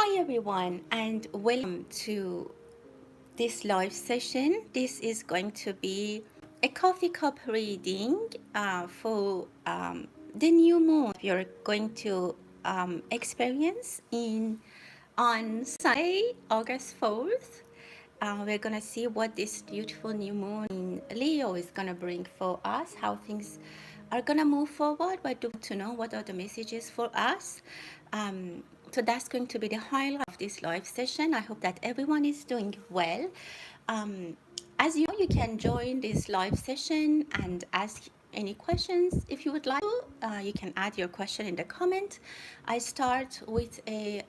Hi everyone, and welcome to this live session. This is going to be a coffee cup reading for the new moon you're going to experience in on Sunday, August 4th. We're gonna see what this beautiful new moon in Leo is gonna bring for us, how things are gonna move forward. What do we want to know? What are the messages for us? So that's going to be the highlight of this live session. I hope that everyone is doing well. Um, as you know, you can join this live session and ask any questions if you would like to. You can add your question in the comment. I start with a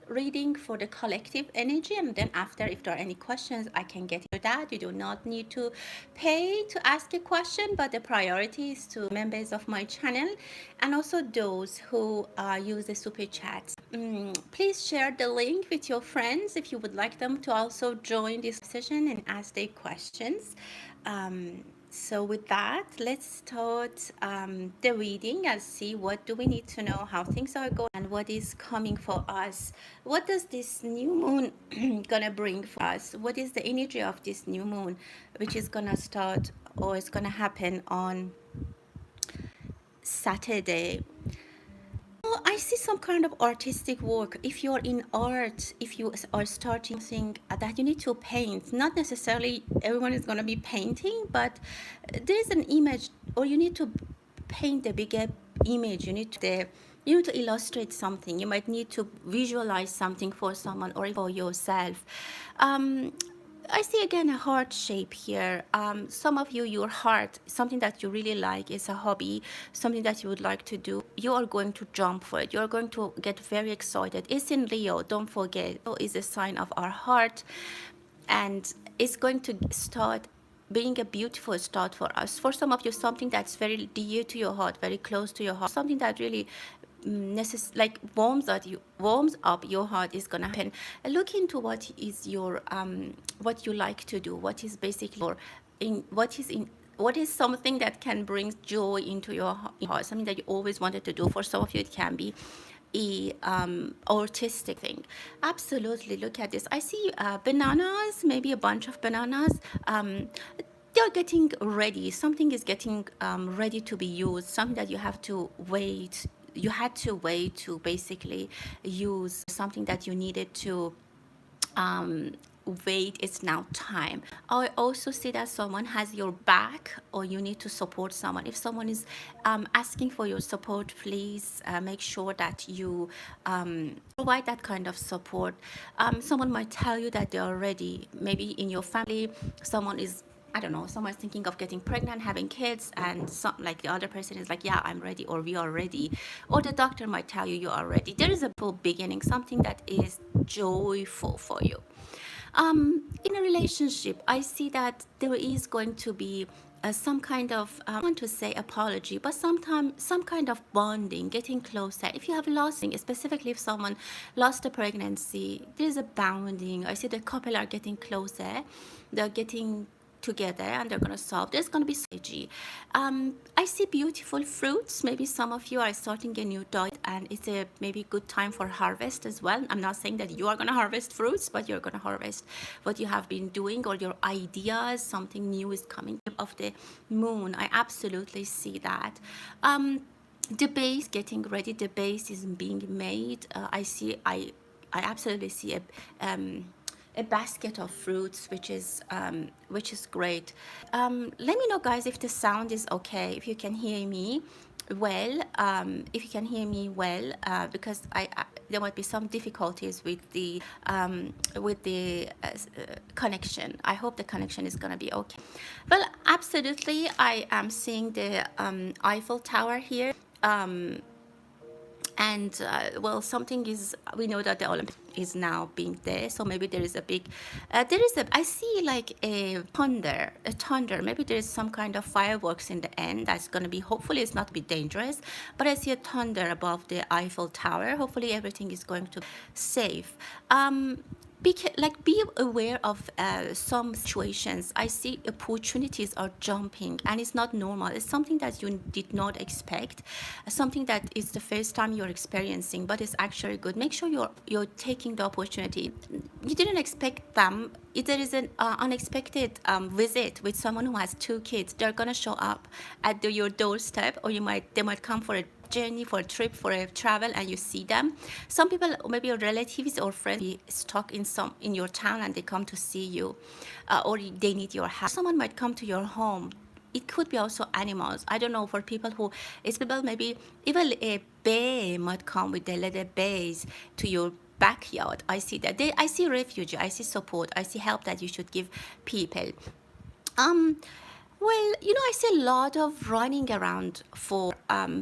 reading for the collective energy, and then after, if there are any questions, I can get to that. You do not need to pay to ask a question, but the priority is to members of my channel and also those who use the super chats. Please share the link with your friends if you would like them to also join this session and ask their questions. So with that, let's start the reading and see what do we need to know, how things are going, and what is coming for us. What does this new moon gonna bring for us? What is the energy of this new moon, which is gonna start or is gonna happen on Saturday? Oh, I see some kind of artistic work. If you're in art, if you are starting something that you need to paint, not necessarily everyone is going to be painting, but there's an image, or you need to paint a bigger image. You need to illustrate something. You might need to visualize something for someone or for yourself. Um, I see again a heart shape here. Some of you, your heart, something that you really like is a hobby, something that you would like to do. You are going to jump for it. You're going to get very excited. It's in Leo, don't forget. Leo is a sign of our heart, and it's going to start being a beautiful start for us. For some of you, something that's very dear to your heart, very close to your heart, something that really like warms up your heart is gonna happen. Look into what is your what you like to do, what is basically your in what is something that can bring joy into your heart, something that you always wanted to do. For some of you it can be a artistic thing. Absolutely. Look at this. I see bananas, maybe a bunch of bananas. They're getting ready. Something is getting ready to be used, something that you have to wait. You had to wait to basically use something that you needed to um, wait. It's now time. I also see that someone has your back, or you need to support someone. If someone is asking for your support, please make sure that you provide that kind of support. Someone might tell you that they are ready. Maybe in your family, someone is, I don't know, someone's thinking of getting pregnant, having kids, and some, like the other person is like, yeah, I'm ready, or we are ready. Or the doctor might tell you you are ready. There is a full beginning, something that is joyful for you. In a relationship, I see that there is going to be some kind of, I want to say apology, but sometimes some kind of bonding, getting closer. If you have lost, specifically if someone lost a pregnancy, there's a bonding. I see the couple are getting closer. They're getting together and they're going to solve. There's going to be strategy. I see beautiful fruits. Maybe some of you are starting a new diet and it's a maybe good time for harvest as well. I'm not saying that you are going to harvest fruits, but you're going to harvest what you have been doing or your ideas. Something new is coming of the moon. I absolutely see that. The base getting ready. The base is being made. I absolutely see a basket of fruits, which is great. Let me know, guys, if the sound is okay, if you can hear me well. If you can hear me well, because there might be some difficulties with the connection. I hope the connection is gonna be okay. Well, absolutely, I am seeing the Eiffel Tower here. And well, something is, we know that the Olympic is now being there, so maybe there is a big I see like a thunder. Maybe there is some kind of fireworks in the end that's going to be, hopefully it's not be dangerous, but I see a thunder above the Eiffel Tower. Hopefully everything is going to be safe. be aware of some situations. I see opportunities are jumping and it's not normal. It's something that you did not expect, something that is the first time you're experiencing, but it's actually good. Make sure you're taking the opportunity. You didn't expect them. If there is an unexpected visit with someone who has two kids, they're gonna show up at your doorstep, or they might come for a journey, for a trip, for a travel, and you see them. Some people, maybe your relatives or friends, be stuck in your town and they come to see you, or they need your help. Someone might come to your home. It could be also animals. I don't know, for people who, it's people, maybe even a bear might come with their little bays to your backyard. I see that. I see refugee, I see support, I see help that you should give people. um well, I see a lot of running around for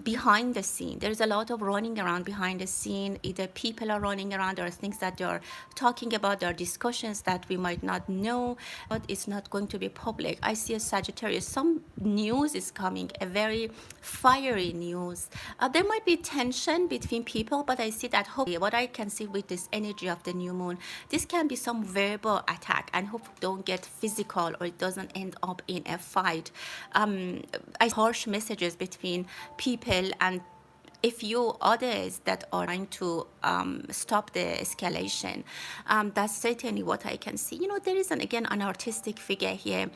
behind the scene. There's a lot of running around behind the scene. Either people are running around, or things that they're talking about, there are discussions that we might not know, but it's not going to be public. I see a Sagittarius. Some news is coming, a very fiery news. There might be tension between people, but I see that hope. What I can see with this energy of the new moon, this can be some verbal attack, and hope don't get physical or it doesn't end up in a fight. I harsh messages between people and a few others that are trying to stop the escalation. That's certainly what I can see. There is an artistic figure here.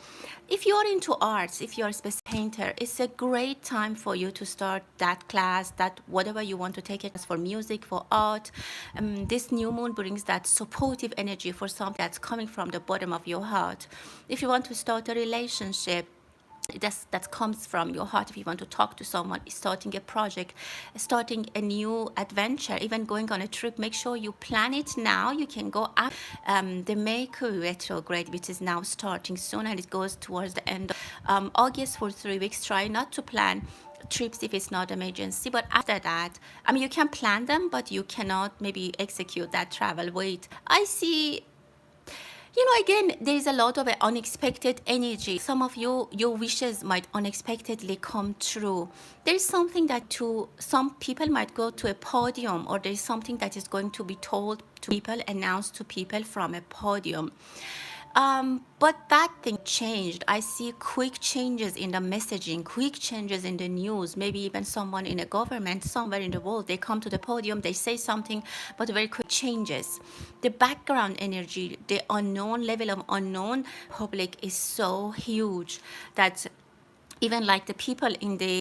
If you are into arts, if you are a specific painter, it's a great time for you to start that class, that whatever you want to take it, for music, for art. This new moon brings that supportive energy for something that's coming from the bottom of your heart. If you want to start a relationship, that comes from your heart. If you want to talk to someone, starting a project, starting a new adventure, even going on a trip, make sure you plan it now. You can go up the Mercury retrograde, which is now starting soon, and it goes towards the end of August for 3 weeks. Try not to plan trips if it's not emergency, but after that, you can plan them, but you cannot maybe execute that travel. Wait, I see. Again, there is a lot of unexpected energy. Some of your wishes might unexpectedly come true. There's something that some people might go to a podium, or there's something that is going to be told to people, announced to people from a podium. But that thing changed. I see quick changes in the messaging, quick changes in the news. Maybe even someone in a government somewhere in the world, they come to the podium, they say something, but very quick changes. The background energy, the unknown level of unknown public is so huge that even like the people in the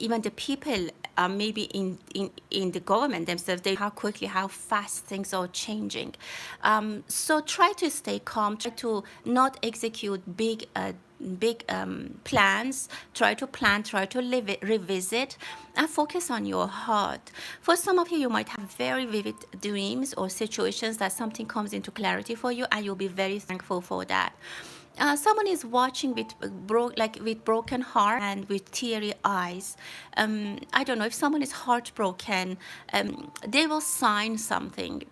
even the people maybe in the government themselves, they how quickly, how fast things are changing. So try to stay calm, try to not execute big plans. Try to plan, try to live it, revisit, and focus on your heart. For some of you, you might have very vivid dreams or situations that something comes into clarity for you, and you'll be very thankful for that. Someone is watching with with broken heart and with teary eyes. I don't know, if someone is heartbroken, they will sign something,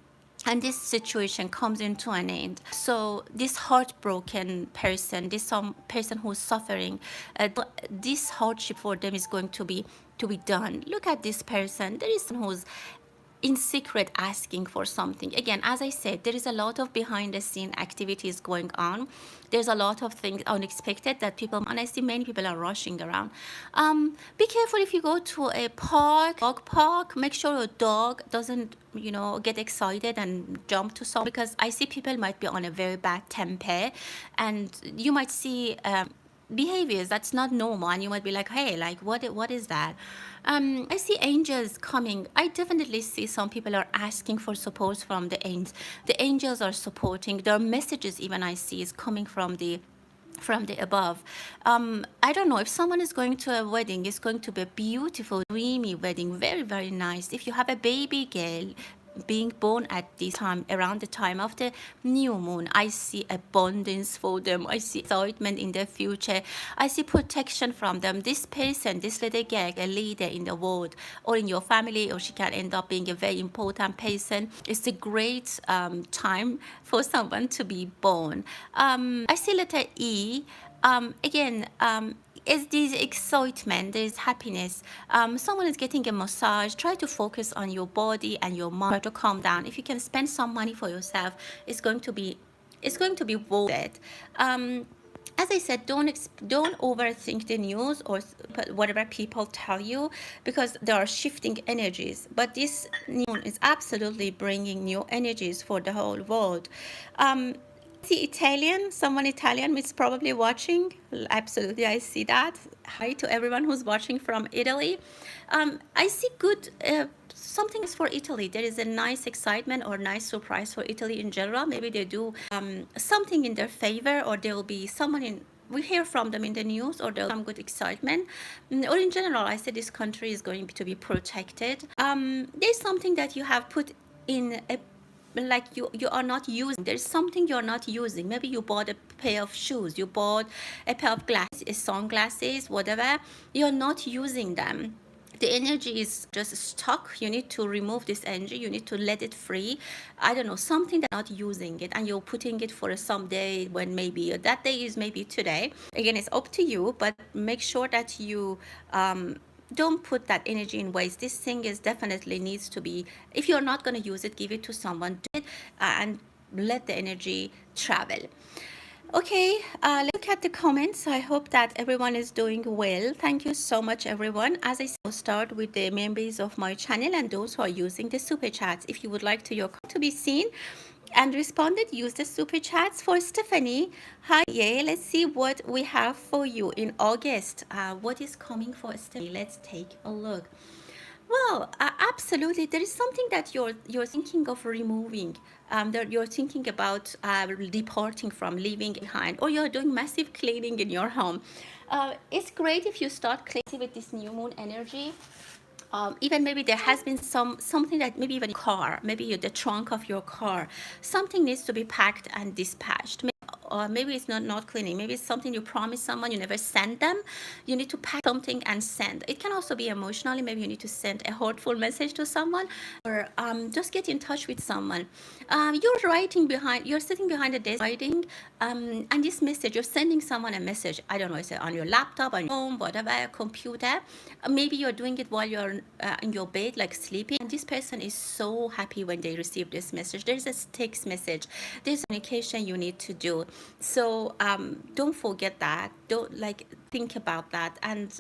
and this situation comes into an end. So this heartbroken person, this some person who's suffering, this hardship for them is going to be done. Look at this person. There is someone who's in secret asking for something. Again, as I said, there is a lot of behind the scene activities going on. There's a lot of things unexpected that people, and I see many people are rushing around. Be careful if you go to a dog park. Make sure your dog doesn't get excited and jump to something, because I see people might be on a very bad temper, and you might see behaviors that's not normal, and you might be like, hey, like what is that? I see angels coming. I definitely see some people are asking for support from the angels. The angels are supporting. Their messages, even I see, is coming from the above. I don't know, if someone is going to a wedding, it's going to be a beautiful, dreamy wedding, very, very nice. If you have a baby girl being born at this time, around the time of the new moon, I see abundance for them. I see excitement in their future. I see protection from them. This person, this little girl, a leader in the world or in your family, or she can end up being a very important person. It's a great time for someone to be born. I see letter E. Again, is this excitement, there's happiness. Someone is getting a massage. Try to focus on your body and your mind. Try to calm down. If you can spend some money for yourself, it's going to be worth it. As I said, don't overthink the news or whatever people tell you, because there are shifting energies. But this new moon is absolutely bringing new energies for the whole world. See Italian, someone Italian is probably watching. Absolutely, I see that. Hi to everyone who's watching from Italy. I see good. Something is for Italy. There is a nice excitement or nice surprise for Italy in general. Maybe they do something in their favor, or there will be someone in. We hear from them in the news, or there's some good excitement. Or in general, I say this country is going to be protected. There's something that you have put in a, like you are not using. There's something you're not using. Maybe you bought a pair of shoes, you bought a pair of glasses, sunglasses, whatever. You're not using them. The energy is just stuck. You need to remove this energy. You need to let it free. I don't know, something that not using it, and you're putting it for some day when maybe that day is maybe today. Again, it's up to you, but make sure that you don't put that energy in waste. This thing is definitely needs to be, if you're not going to use it, give it to someone, do it, and let the energy travel. Okay, let's look at the comments. I hope that everyone is doing well. Thank you so much, everyone. As I said, I'll start with the members of my channel and those who are using the super chats. If you would like to your comment to be seen and responded, use the super chats. For Stephanie, hi, yeah, let's see what we have for you in August. What is coming for Stephanie? Let's take a look. Well, absolutely. There is something that you're thinking of removing. That you're thinking about departing from, leaving behind, or you're doing massive cleaning in your home. It's great if you start cleaning with this new moon energy. Even maybe there has been something that maybe even car, maybe the trunk of your car, something needs to be packed and dispatched. Or maybe it's not cleaning. Maybe it's something you promised someone, you never send them. You need to pack something and send. It can also be emotionally. Maybe you need to send a hurtful message to someone, or just get in touch with someone. You're sitting behind a desk writing, and this message, you're sending someone a message. I don't know, it's on your laptop, on your phone, whatever, computer. Maybe you're doing it while you're in your bed, like sleeping. And this person is so happy when they receive this message. There's a text message. There's communication you need to do. So don't forget that. Don't think about that. And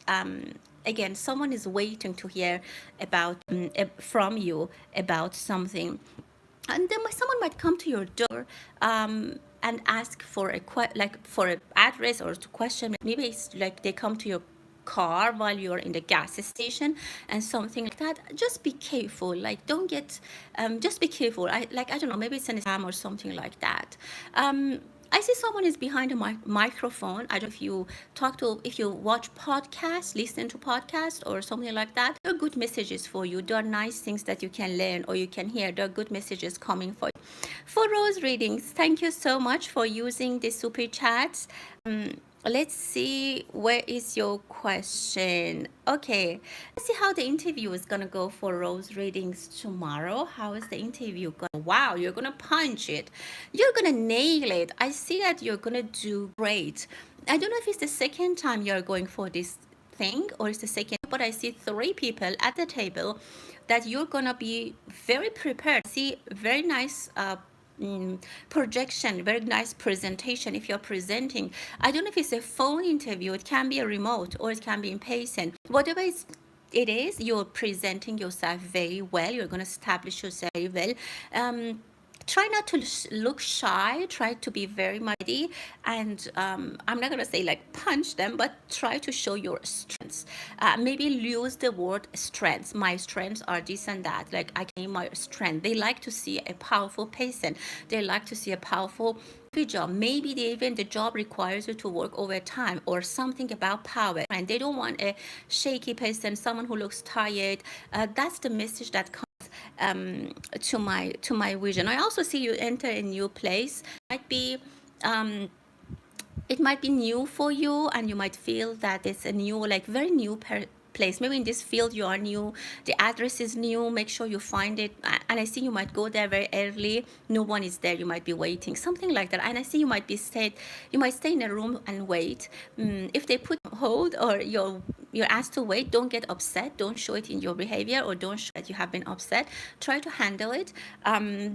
again, someone is waiting to hear about from you about something. And then someone might come to your door and ask for for an address or to question. Maybe it's like they come to your car while you're in the gas station and something like that. Just be careful. Like, don't get. Just be careful. I don't know. Maybe it's an scam or something like that. I see someone is behind a microphone. I don't know if you watch podcasts, listen to podcasts or something like that. There are good messages for you. There are nice things that you can learn or you can hear. There are good messages coming for you. For rose readings, thank you so much for using the super chats. Let's see, where is your question? Okay, let's see how the interview is gonna go for rose readings tomorrow. How is the interview going? Wow, you're gonna punch it. You're gonna nail it. I see that you're gonna do great. I don't know if it's the second time you're going for this thing or it's the second, but I see 3 people at the table that you're gonna be very prepared. See, very nice projection, very nice presentation. If you're presenting, I don't know if it's a phone interview, it can be a remote or it can be in person. Whatever it is, you're presenting yourself very well. You're going to establish yourself very well. Try not to look shy. Try to be very mighty, and I'm not gonna say like punch them, but try to show your strengths. Maybe use the word strengths. My strengths are this and that. Like, I can name my strength. They like to see a powerful person. They like to see a powerful job. Maybe even the job requires you to work overtime or something about power, and they don't want a shaky person, someone who looks tired. That's the message that comes to my vision. I also see you enter a new place. It might be new for you, and you might feel that it's a new, like very new place. Maybe in this field you are new, the address is new. Make sure you find it. And I see you might go there very early, no one is there, you might be waiting, something like that. And I see you might stay in a room and wait. If they put hold, or you're asked to wait, don't get upset. Don't show it in your behavior, or don't show that you have been upset. Try to handle it.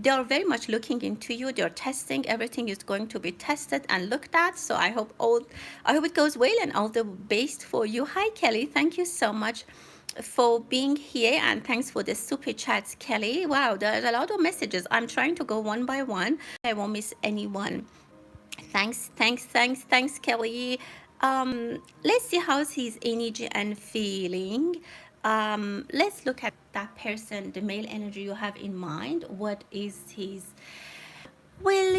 They are very much looking into you. They're testing. Everything is going to be tested and looked at. So I hope it goes well, and all the best for you. Hi, Kelly. Thank you so much for being here, and thanks for the super chats, Kelly. Wow, there's a lot of messages. I'm trying to go one by one. I won't miss anyone. Thanks, Kelly. Let's see how's his energy and feeling. Let's look at that person, the male energy you have in mind. What is his? Well,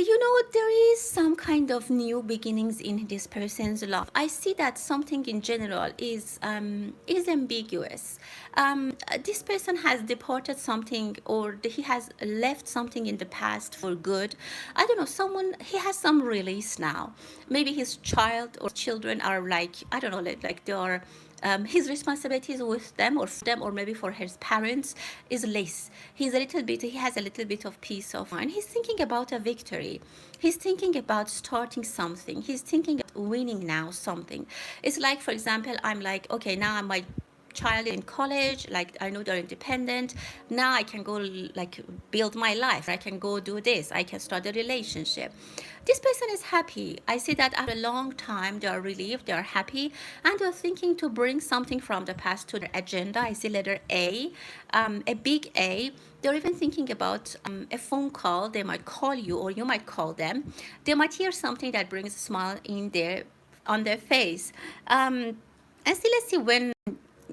there is some kind of new beginnings in this person's life. I see that something in general is ambiguous. This person has departed something, or he has left something in the past for good. I don't know. He has some release now. Maybe his child or children are like, I don't know, like they are. His responsibilities with them, or maybe for his parents, is less. He has a little bit of peace of mind. He's thinking about a victory. He's thinking about starting something. He's thinking about winning now something. It's like, for example, I'm like, okay, now my child in college, like I know they're independent. Now I can go like build my life. I can go do this. I can start a relationship. This person is happy. I see that after a long time they are relieved, they are happy, and they're thinking to bring something from the past to their agenda. I see letter A big A. They're even thinking about a phone call. They might call you, or you might call them. They might hear something that brings a smile on their face. And see, let's see when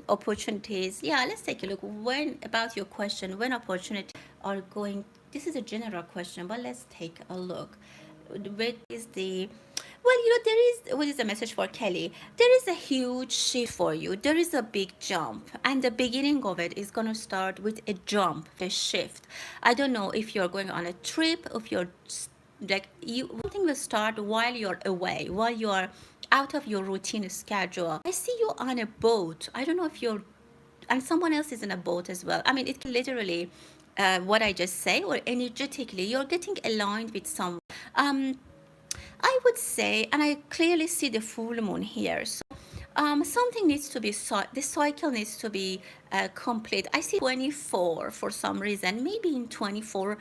opportunities. Yeah, let's take a look. When, about your question, when opportunities are going. This is a general question, but let's take a look. Where is the? Well, there is. What is the message for Kelly? There is a huge shift for you. There is a big jump, and the beginning of it is going to start with a jump, a shift. I don't know if you're going on a trip, if you're like something will start while you're away, while you're out of your routine schedule. I see you on a boat. I don't know if you're, and someone else is in a boat as well. I mean, it can literally, what I just say, or energetically, you're getting aligned with someone. I would say, and I clearly see the full moon here. So something needs to be, the cycle needs to be complete. I see 24 for some reason, maybe in 24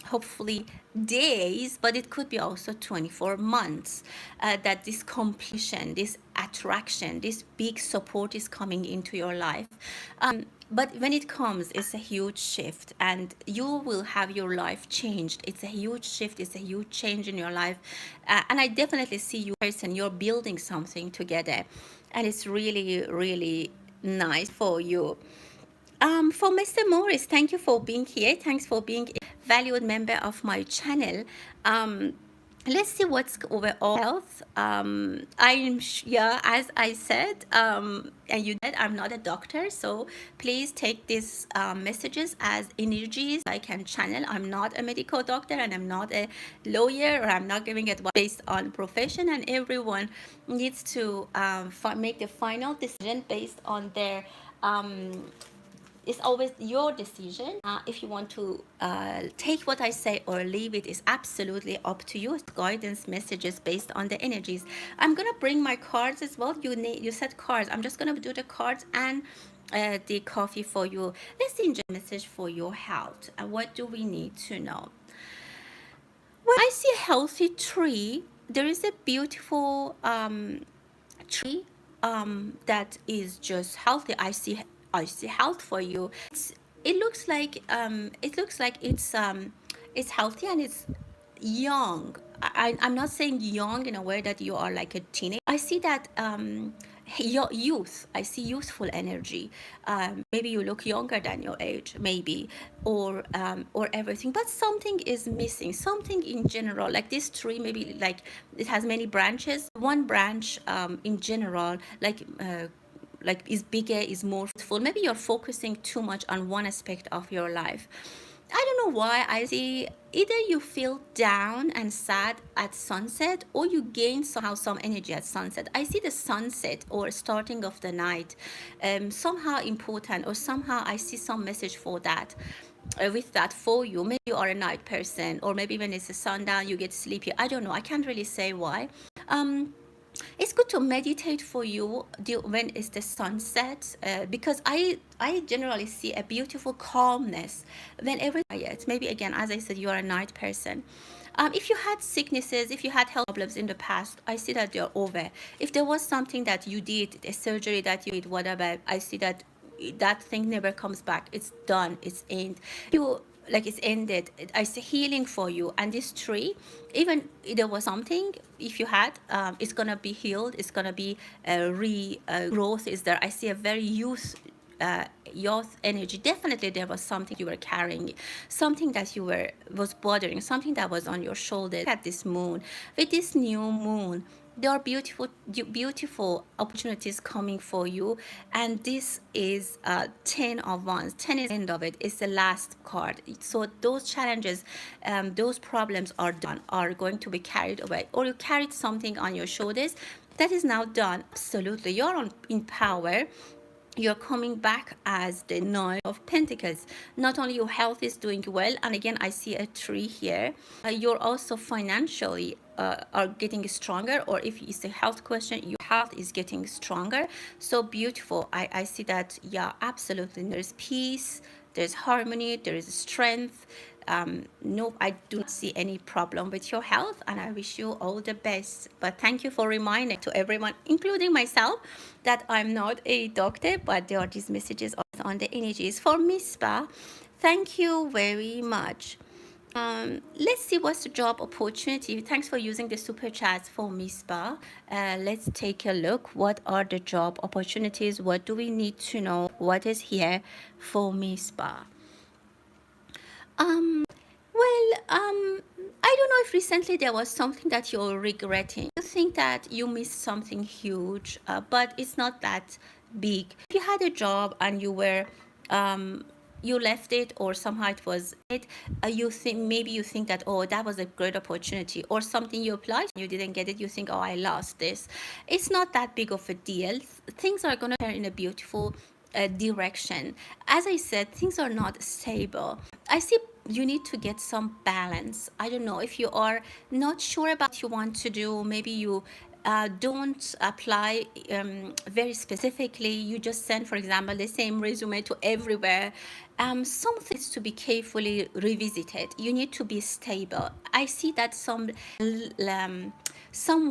hopefully days, but it could be also 24 months, that this completion, this attraction, this big support is coming into your life. But when it comes, it's a huge shift, and you will have your life changed. It's a huge shift, it's a huge change in your life. And I definitely see you person, you're building something together, and it's really, really nice for you. For Mr. Morris, thank you for being here. Thanks for being a valued member of my channel. Let's see what's overall health. Yeah, as I said, and you did, I'm not a doctor, so please take these messages as energies I can channel. I'm not a medical doctor, and I'm not a lawyer, or I'm not giving advice based on profession, and everyone needs to make the final decision based on their it's always your decision. If you want to take what I say or leave it, is absolutely up to you. It's guidance messages based on the energies. I'm gonna bring my cards as well. You said cards. I'm just gonna do the cards and the coffee for you. Let's enjoy a message for your health. And what do we need to know? Well, I see a healthy tree. There is a beautiful tree that is just healthy. I see health for you. It looks like it's healthy, and it's young. I'm not saying young in a way that you are like a teenager. I see that your youth. I see youthful energy. Maybe you look younger than your age, maybe, or everything. But something is missing. Something in general, like this tree, maybe like it has many branches. One branch, in general, like is bigger, is more fruitful. Maybe you're focusing too much on one aspect of your life. I don't know why I see either you feel down and sad at sunset, or you gain somehow some energy at sunset. I see the sunset or starting of the night somehow important, or somehow I see some message for that. With that for you, maybe you are a night person, or maybe when it's a sundown you get sleepy. I don't know, I can't really say why. It's good to meditate for you when it's the sunset, because I generally see a beautiful calmness when everything is quiet. Maybe again, as I said, you are a night person. If you had sicknesses, if you had health problems in the past, I see that they're over. If there was something that you did, a surgery that you did, whatever, I see that that thing never comes back. It's done. It's end. You like it's ended. I see healing for you. And this tree, even if there was something, if you had, it's gonna be healed. It's gonna be growth is there. I see a very youth energy. Definitely there was something you were carrying, something that you were was bothering, something that was on your shoulder. At this moon, with this new moon, there are beautiful opportunities coming for you, and this is 10 of wands. 10 is the end of it. It's the last card. So those challenges, those problems are done, are going to be carried away, or you carried something on your shoulders that is now done. Absolutely, you're in power. You're coming back as the Nine of Pentacles. Not only your health is doing well, and again, I see a tree here. You're also financially are getting stronger, or if it's a health question, your health is getting stronger. So beautiful. I see that, yeah, absolutely. There's peace, there's harmony, there is strength. No, I do not see any problem with your health, and I wish you all the best. But thank you for reminding to everyone, including myself, that I'm not a doctor, but there are these messages on the energies. For Mispa, thank you very much. Let's see what's the job opportunity. Thanks for using the super chats for Mispa. Let's take a look. What are the job opportunities? What do we need to know? What is here for Mispa? Well, I don't know if recently there was something that you're regretting. You think that you missed something huge, but it's not that big. If you had a job and you left it, or somehow it was it, you think, maybe you think that, oh, that was a great opportunity, or something you applied, you didn't get it, you think, oh, I lost this. It's not that big of a deal. Things are going to turn in a beautiful direction. As I said, things are not stable. I see you need to get some balance. I don't know if you are not sure about what you want to do. Maybe you don't apply very specifically. You just send, for example, the same resume to everywhere. Some things to be carefully revisited. You need to be stable. I see that some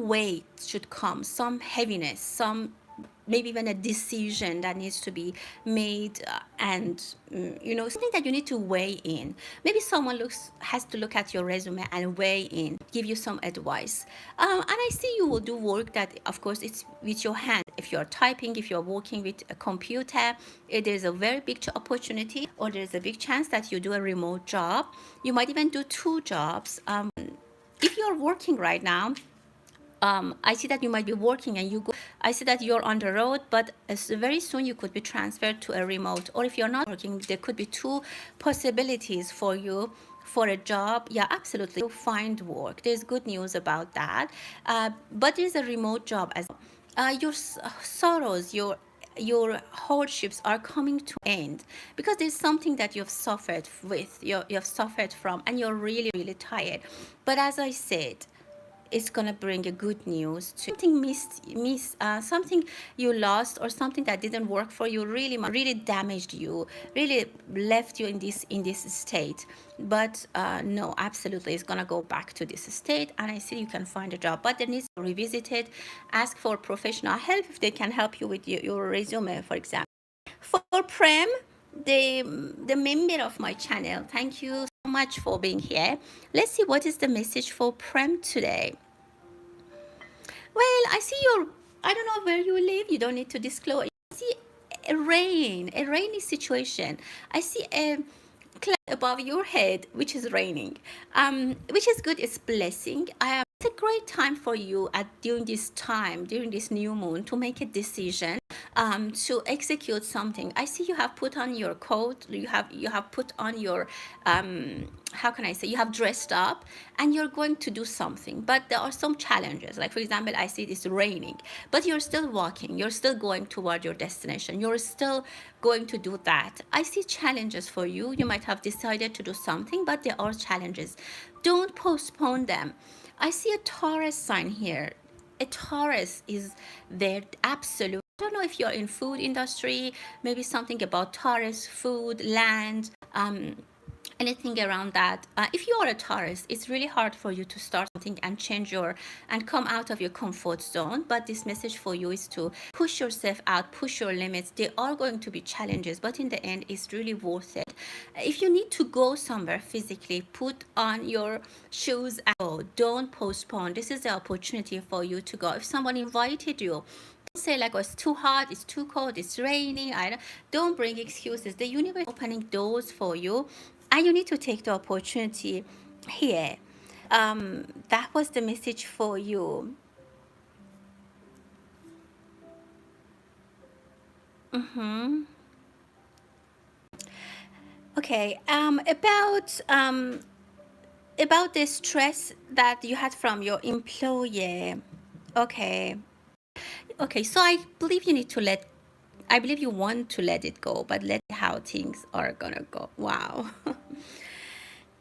weight should come, some heaviness, some maybe even a decision that needs to be made, and something that you need to weigh in. Maybe someone has to look at your resume and weigh in, give you some advice. And I see you will do work that, of course, it's with your hand. If you're typing, if you're working with a computer, there's a very big opportunity, or there's a big chance that you do a remote job. You might even do two jobs. If you're working right now, I see that you might be working and you go. I see that you're on the road, but very soon you could be transferred to a remote. Or if you're not working, there could be two possibilities for you for a job. Yeah, absolutely. You find work. There's good news about that. But there's a remote job as well. Your sorrows, your hardships are coming to end, because there's something that you've suffered with, you've suffered from, and you're really, really tired. But as I said, it's gonna bring a good news to something something you lost, or something that didn't work for you, really damaged you, really left you in this state. But no, absolutely, it's gonna go back to this state, and I see you can find a job, but there needs to revisit it. Ask for professional help if they can help you with your resume, for example. For Prem, the member of my channel, thank you so much for being here. Let's see what is the message for Prem today. Well, I see I don't know where you live, you don't need to disclose. I see a rainy situation. I see a cloud above your head, which is raining, which is good. It's blessing. It's a great time for you during this new moon, to make a decision, to execute something. I see you have put on your coat, you have put on your how can I say, you have dressed up, and you're going to do something, but there are some challenges. Like, for example, I see it's raining, but you're still walking, you're still going toward your destination, you're still going to do that. I see challenges for you. You might have decided to do something, but there are challenges. Don't postpone them. I see a Taurus sign here. a Taurus is their absolute. I don't know if you're in food industry, maybe something about Taurus, food, land, anything around that. If you are a Taurus, it's really hard for you to start something and change your and come out of your comfort zone. But this message for you is to push yourself out, push your limits. There are going to be challenges, but in the end, it's really worth it. If you need to go somewhere physically, put on your shoes and go. Don't postpone. This is the opportunity for you to go. If someone invited you, say like, oh, it's too hot, it's too cold, it's raining. Don't bring excuses. The universe is opening doors for you, and you need to take the opportunity here. That was the message for you. Okay. About the stress that you had from your employer. Okay. Okay. So I believe you want to let it go, but let how things are gonna go. Wow.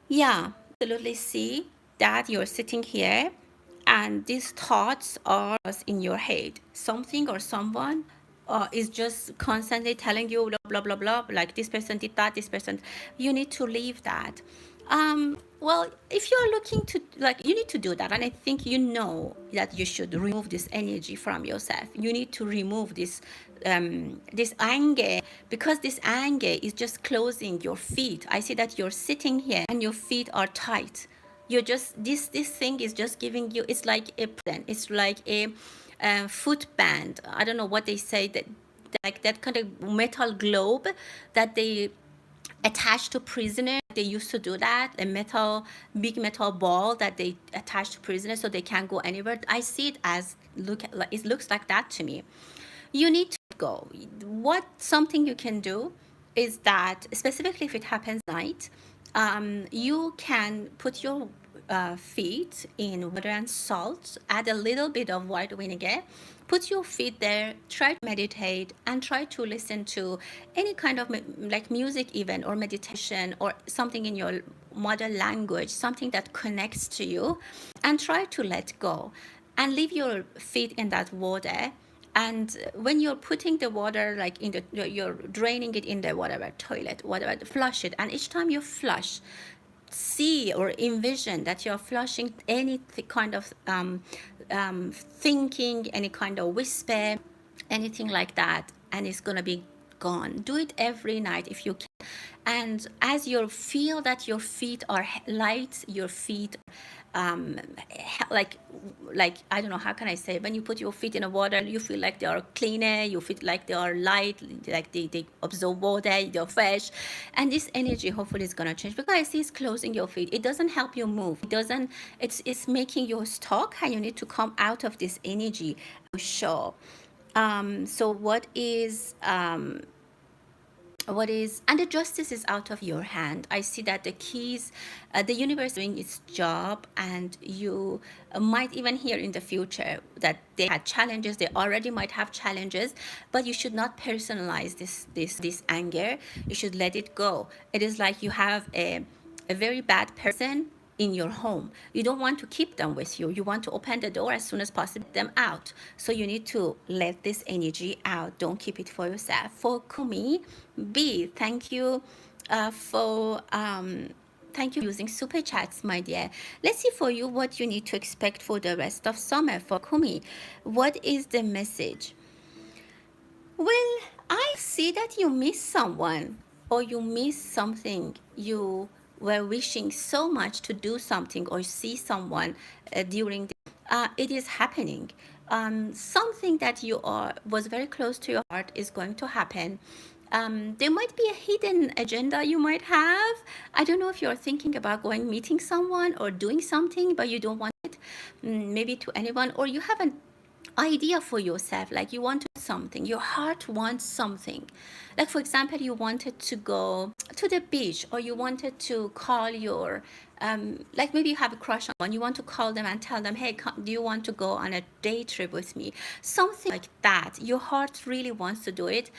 Yeah, absolutely see that you're sitting here and these thoughts are in your head. Something or someone is just constantly telling you blah, blah, blah, blah, like this person did that, this person. You need to leave that. Well, if you're looking to, like, you need to do that. And I think you know that you should remove this energy from yourself. You need to remove this anger, because this anger is just closing your feet. I see that you're sitting here and your feet are tight. You're just this thing is just giving you, it's like a foot band. I don't know what they say, that like that kind of metal globe that they attach to prisoner. They used to do that, a big metal ball that they attach to prisoners so they can't go anywhere. I see it as it looks like that to me. You need to go. What something you can do is that, specifically if it happens at night, you can put your feet in water and salt, add a little bit of white vinegar, put your feet there, try to meditate, and try to listen to any kind of like music even, or meditation, or something in your mother language, something that connects to you, and try to let go and leave your feet in that water. And when you're putting the water, like in the, you're draining it in the whatever toilet, whatever, flush it. And each time you flush, see or envision that you're flushing any kind of thinking, any kind of whisper, anything like that, and it's gonna be gone. Do it every night if you can. And as you feel that your feet are light, your feet um like like I don't know, how can I say, when you put your feet in the water, you feel like they are cleaner, you feel like they are light, like they absorb water, they're fresh. And this energy hopefully is gonna change, because I see it's closing your feet. It doesn't help you move. It doesn't, it's making you stuck, and you need to come out of this energy for sure. So and the justice is out of your hand. I see that the keys, the universe doing its job, and you might even hear in the future that they had challenges. They already might have challenges, but you should not personalize this anger. You should let it go. It is like you have a very bad person in your home. You don't want to keep them with you. You want to open the door as soon as possible, get them out. So you need to let this energy out. Don't keep it for yourself. For Kumi B, thank you for thank you for using super chats, my dear. Let's see for you what you need to expect for the rest of summer. For Kumi, what is the message? Well, I see that you miss someone, or you miss something. You were wishing so much to do something or see someone during the, it is happening. Something that you are was very close to your heart is going to happen. There might be a hidden agenda you might have. I don't know if you're thinking about going meeting someone or doing something, but you don't want it, maybe to anyone, or you have an idea for yourself, like you want something, your heart wants something. Like for example, you wanted to go to the beach, or you wanted to call your like maybe you have a crush on one, you want to call them and tell them, hey, do you want to go on a day trip with me? Something like that. Your heart really wants to do it.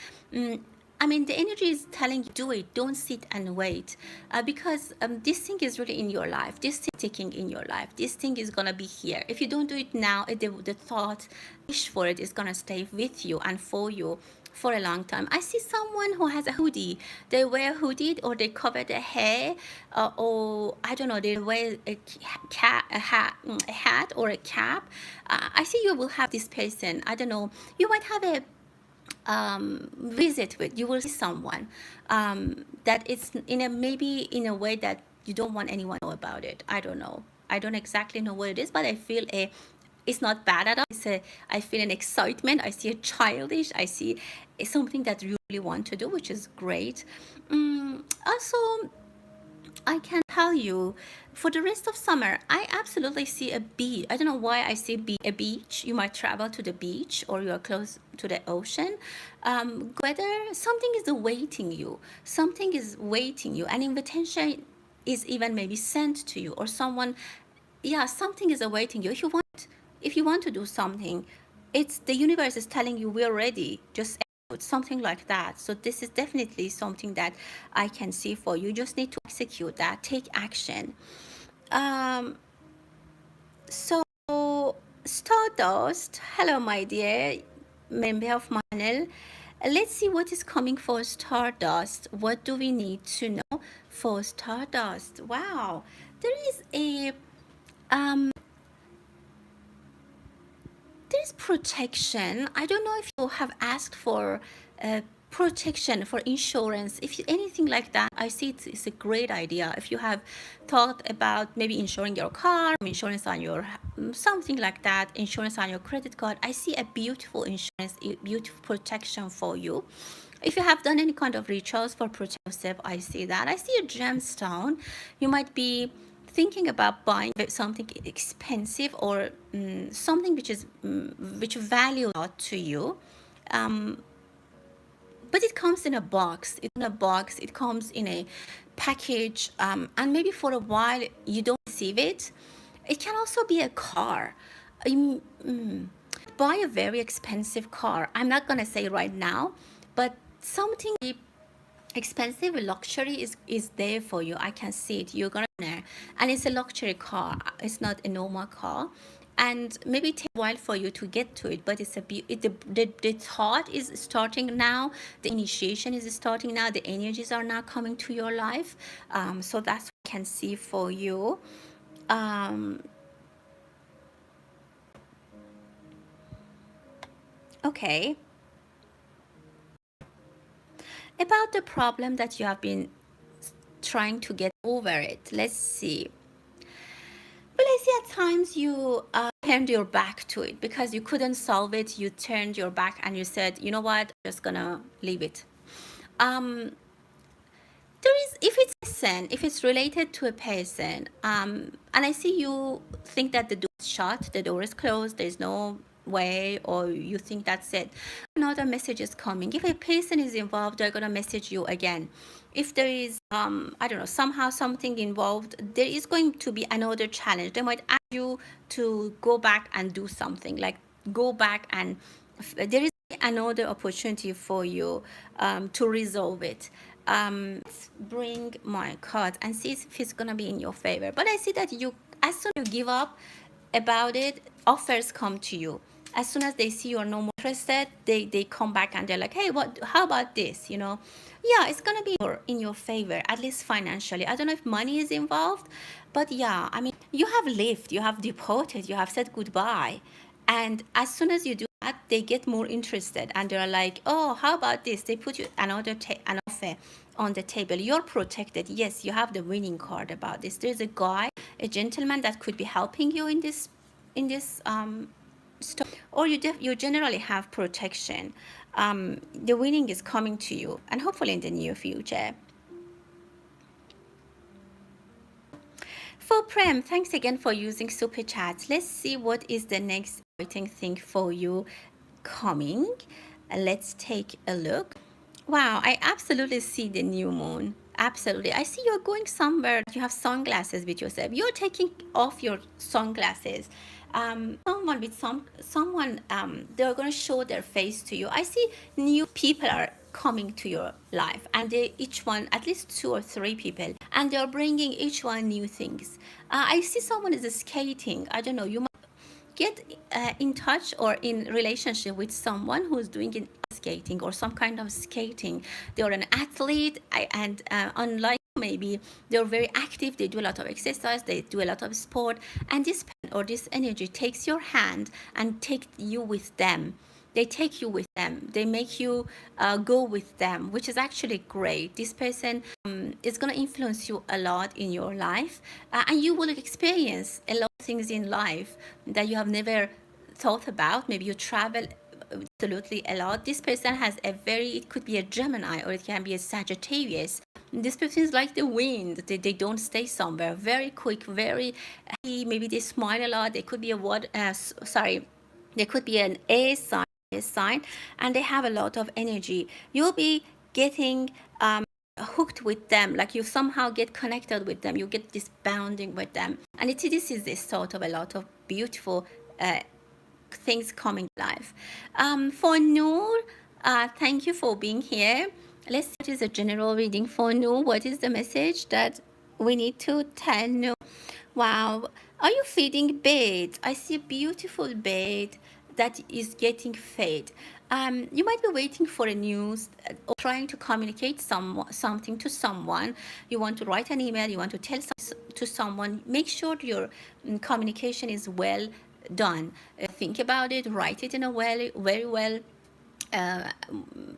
I mean, the energy is telling you, do it. Don't sit and wait, because this thing is really in your life. This thing is ticking in your life. This thing is gonna be here. If you don't do it now, the thought, wish for it is gonna stay with you and for you for a long time. I see someone who has a hoodie. They wear hoodie, or they cover their hair, or I don't know. They wear a hat or a cap. I see you will have this person. I don't know. You might have a visit with, you will see someone that it's in a, maybe in a way that you don't want anyone to know about it. I don't know, I don't exactly know what it is, but I feel a, it's not bad at all. It's a, I feel an excitement. I see a childish, I see something that you really want to do, which is great. Also, I can tell you, for the rest of summer, I absolutely see a beach. I don't know why I see a beach. You might travel to the beach, or you are close to the ocean. Whether something is awaiting you, something is waiting you, an invitation is even maybe sent to you, or someone, yeah, something is awaiting you. If you want to do something, it's the universe is telling you we're ready. Just something like that. So this is definitely something that I can see for you. You just need to execute that, take action. um so Stardust, hello my dear member of my panel. Let's see what is coming for Stardust. What do we need to know for Stardust? Wow, there is a um there's protection. I don't know if you have asked for protection, for insurance. If anything like that, I see it's a great idea. If you have thought about maybe insuring your car, insurance on your something like that, insurance on your credit card, I see a beautiful insurance, a beautiful protection for you. If you have done any kind of rituals for protection yourself, I see that. I see a gemstone. You might be thinking about buying something expensive, or something which is which value a lot to you, but it comes in a box. It comes in a package, and maybe for a while you don't receive it. It can also be a car. Buy a very expensive car. I'm not gonna say right now, but something expensive luxury is there for you. I can see it. You're gonna there, and it's a luxury car. It's not a normal car, and maybe it takes a while for you to get to it. But it's a the thought is starting now. The initiation is starting now. The energies are now coming to your life. So that's what I can see for you. Okay. About the problem that you have been trying to get over it. Let's see. Well, I see at times you turned your back to it because you couldn't solve it. You turned your back and you said, you know what, I'm just gonna leave it. There is, if it's a person, if it's related to a person, and I see you think that the door is shut, the door is closed, there's no way, or you think that's it, another message is coming. If a person is involved, they're gonna message you again. If there is I don't know, somehow something involved, there is going to be another challenge. They might ask you to go back and do something, like go back, and there is another opportunity for you to resolve it. Let's bring my card and see if it's gonna be in your favor. But I see that you, as soon as you give up about it, offers come to you. As soon as they see you're no more interested, they come back and they're like, hey, what, how about this, you know? Yeah, it's gonna be in your favor, at least financially. I don't know if money is involved, but yeah, I mean, you have lived, you have departed, you have said goodbye, and as soon as you do that, they get more interested and they're like, oh, how about this? They put you another an offer on the table. You're protected. Yes, you have the winning card about this. There's a guy, a gentleman that could be helping you in this story, or you generally have protection. The winning is coming to you, and hopefully in the near future. For Prem, thanks again for using super chats. Let's see what is the next exciting thing for you coming. Let's take a look. Wow, I absolutely see the new moon. Absolutely. I see you're going somewhere. You have sunglasses with yourself. You're taking off your sunglasses. Someone, they're going to show their face to you. I see new people are coming to your life, and they each one, at least 2 or 3 people, and they're bringing each one new things. I see someone is skating. I don't know, you might get in touch or in relationship with someone who's doing skating or some kind of skating. They're an athlete, and unlike maybe, they're very active, they do a lot of exercise, they do a lot of sport, and this or this energy takes your hand and take you with them. They take you with them, they make you go with them, which is actually great. This person is going to influence you a lot in your life, and you will experience a lot of things in life that you have never thought about. Maybe you travel absolutely a lot. This person has a very, it could be a Gemini or it can be a Sagittarius. This person is like the wind. They don't stay somewhere. Very quick, very happy. Maybe they smile a lot. They could be a what? Sorry, they could be an A sign, and they have a lot of energy. You'll be getting hooked with them, like you somehow get connected with them. You get this bounding with them, and this is the sort of a lot of beautiful things coming live. For Noor, thank you for being here. Let's see what is a general reading for Noor. What is the message that we need to tell Noor? Wow, are you feeding bed? I see a beautiful bed that is getting fed. You might be waiting for a news or trying to communicate something to someone. You want to write an email, you want to tell to someone. Make sure your communication is well done. Think about it, write it in a very well,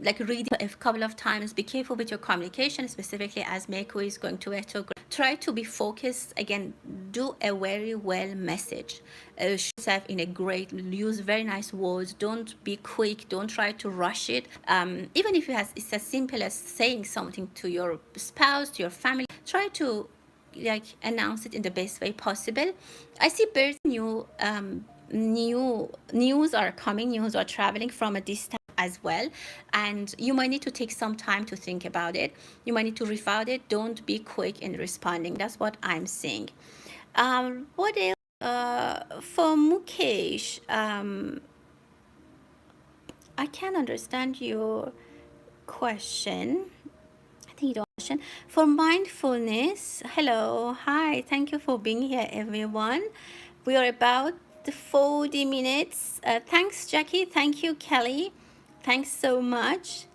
like read it a couple of times. Be careful with your communication, specifically as Mercury is going to retrograde. Try to be focused. Again, do a very well message. Show yourself in a great, use very nice words. Don't be quick. Don't try to rush it. Even if it's as simple as saying something to your spouse, to your family, try to like announce it in the best way possible. I see birds, new news are coming, news are traveling from a distance as well, and you might need to take some time to think about it. You might need to refine it. Don't be quick in responding. That's what I'm seeing. What else? For Mukesh, I can't understand your question. I think you don't question. For mindfulness, hello, hi, thank you for being here, everyone. We are about the 40 minutes. Thanks, Jackie. Thank you, Kelly. Thanks so much.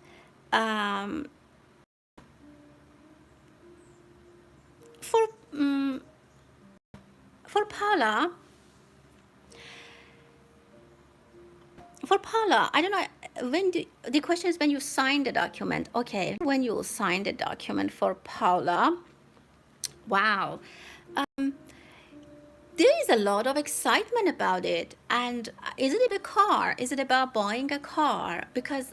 For Paula, I don't know when the question is when you sign the document. Okay, when you sign the document for Paula, wow. There is a lot of excitement about it. And is it about a car? Is it about buying a car? Because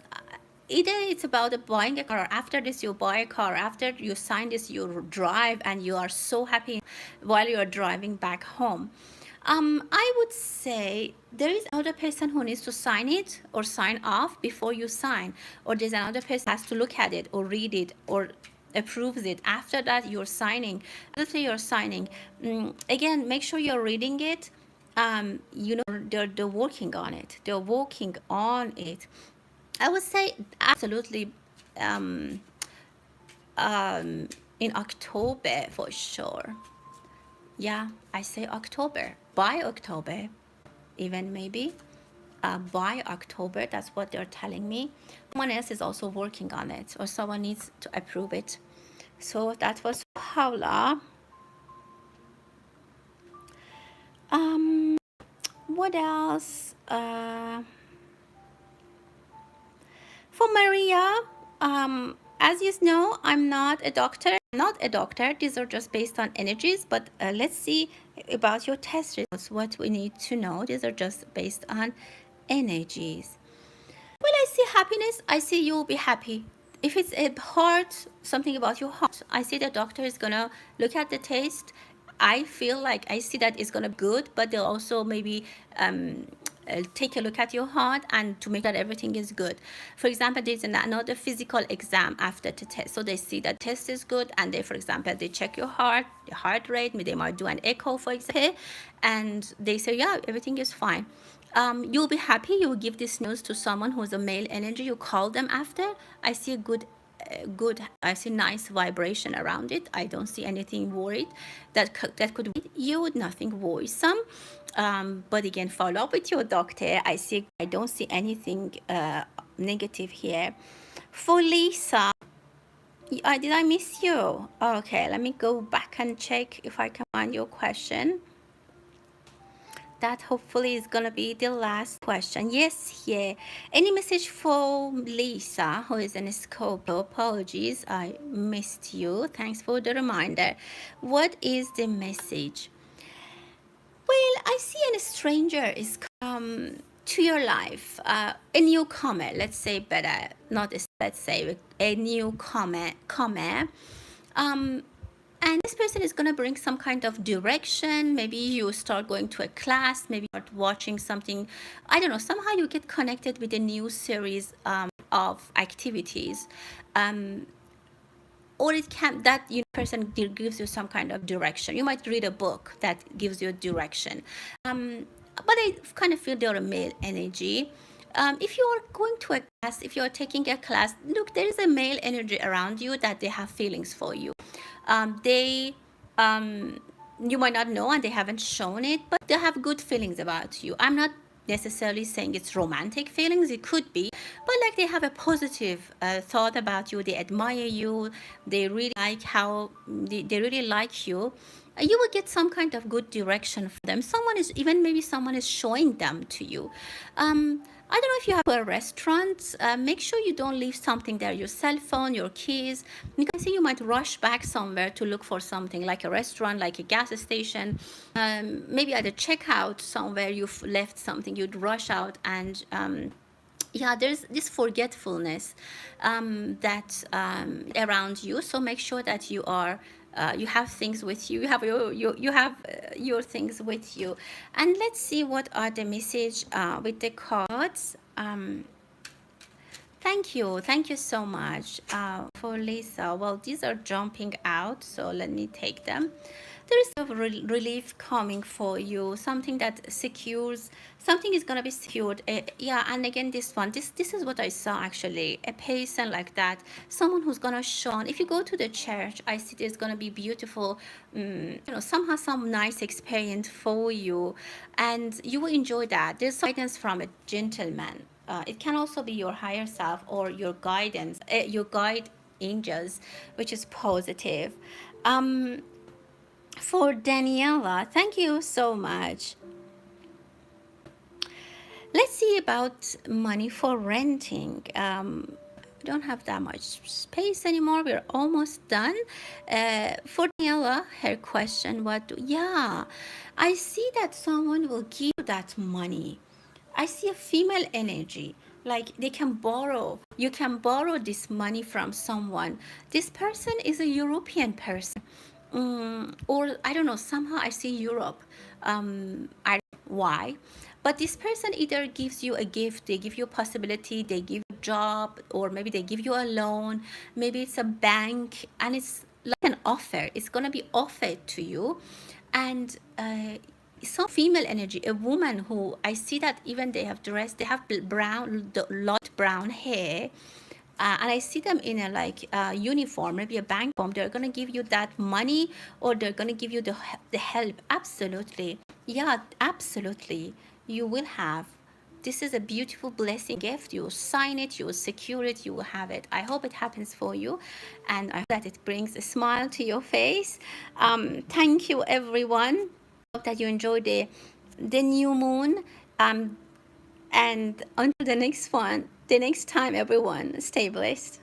either it's about buying a car, or after this you buy a car, after you sign this you drive, and you are so happy while you are driving back home. I would say there is another person who needs to sign it or sign off before you sign, or there's another person who has to look at it or read it or approves it. After that you're signing. After you're signing, again, make sure you're reading it. You know, they're working on it. They're working on it. I would say absolutely in October for sure. Yeah, I say October. By October, even maybe. By October, that's what they're telling me. Someone else is also working on it, or someone needs to approve it. So that was Paula. What else? For Maria, as you know, I'm not a doctor. These are just based on energies, but let's see about your test results. What we need to know. These are just based on energies. Well, I see happiness. I see you'll be happy. If it's a heart, something about your heart, I see the doctor is gonna look at the test. I feel like I see that it's gonna be good, but they'll also maybe take a look at your heart and to make sure that everything is good. For example, there's another physical exam after the test, so they see that test is good, and they, for example, they check your heart, the heart rate. They might do an echo, for example, and they say, yeah, everything is fine. You'll be happy. You'll give this news to someone who's a male energy. You call them after. I see a good. I see nice vibration around it. I don't see anything worried that could be you. Nothing worrisome. But again, follow up with your doctor. I don't see anything negative here. For Lisa, did I miss you? Okay, let me go back and check if I can find your question. That hopefully is gonna be the last question. Yes, yeah. Any message for Lisa, who is in Scorpio? Apologies, I missed you. Thanks for the reminder. What is the message? Well, I see a stranger is to your life, a newcomer. Let's say better, not a, let's say a newcomer. Um, and this person is going to bring some kind of direction. Maybe you start going to a class, maybe you start watching something. I don't know, somehow you get connected with a new series of activities. um, or it can that person gives you some kind of direction. You might read a book that gives you a direction. But I kind of feel they're a male energy. If you are going to a class, if you're taking a class, look, there is a male energy around you that they have feelings for you. They You might not know and they haven't shown it, but they have good feelings about you. I'm not necessarily saying it's romantic feelings, it could be, but like they have a positive thought about you. They admire you. They really like they really like you. You will get some kind of good direction from them. Maybe someone is showing them to you. I don't know if you have a restaurant. Make sure you don't leave something there, your cell phone, your keys. Because you might rush back somewhere to look for something like a restaurant, like a gas station. Maybe at a checkout somewhere you've left something, you'd rush out and yeah, there's this forgetfulness that around you. So make sure that you have things with you. You have your things with you. And let's see what are the message with the cards. Thank you so much for Lisa. Well, these are jumping out, so let me take them. There is a relief coming for you, something that secures, something is going to be secured. Yeah, and again, this is what I saw actually, a person like that, someone who's going to shine. If you go to the church, I see there's going to be beautiful, somehow some nice experience for you, and you will enjoy that. There's guidance from a gentleman. It can also be your higher self or your guidance, your guide angels, which is positive. Um, for Daniela, thank you so much. Let's see about money for renting. We don't have that much space anymore. We're almost done. For Daniela, her question, yeah, I see that someone will give you that money. I see a female energy, like they can borrow. You can borrow this money from someone. This person is a European person. Or I don't know, somehow I see Europe. I don't know why. But this person either gives you a gift, they give you a possibility, they give you a job, or maybe they give you a loan. Maybe it's a bank and it's like an offer. It's going to be offered to you. And some female energy, a woman who I see that even they have dressed, they have light brown hair, and I see them in a like uniform, maybe a bank form. They're gonna give you that money, or they're gonna give you the help. Absolutely, yeah, absolutely. You will have. This is a beautiful blessing gift. You will sign it, you will secure it, you will have it. I hope it happens for you, and I hope that it brings a smile to your face. Thank you, everyone. Hope that you enjoy the new moon. And until the next time, everyone, stay blessed.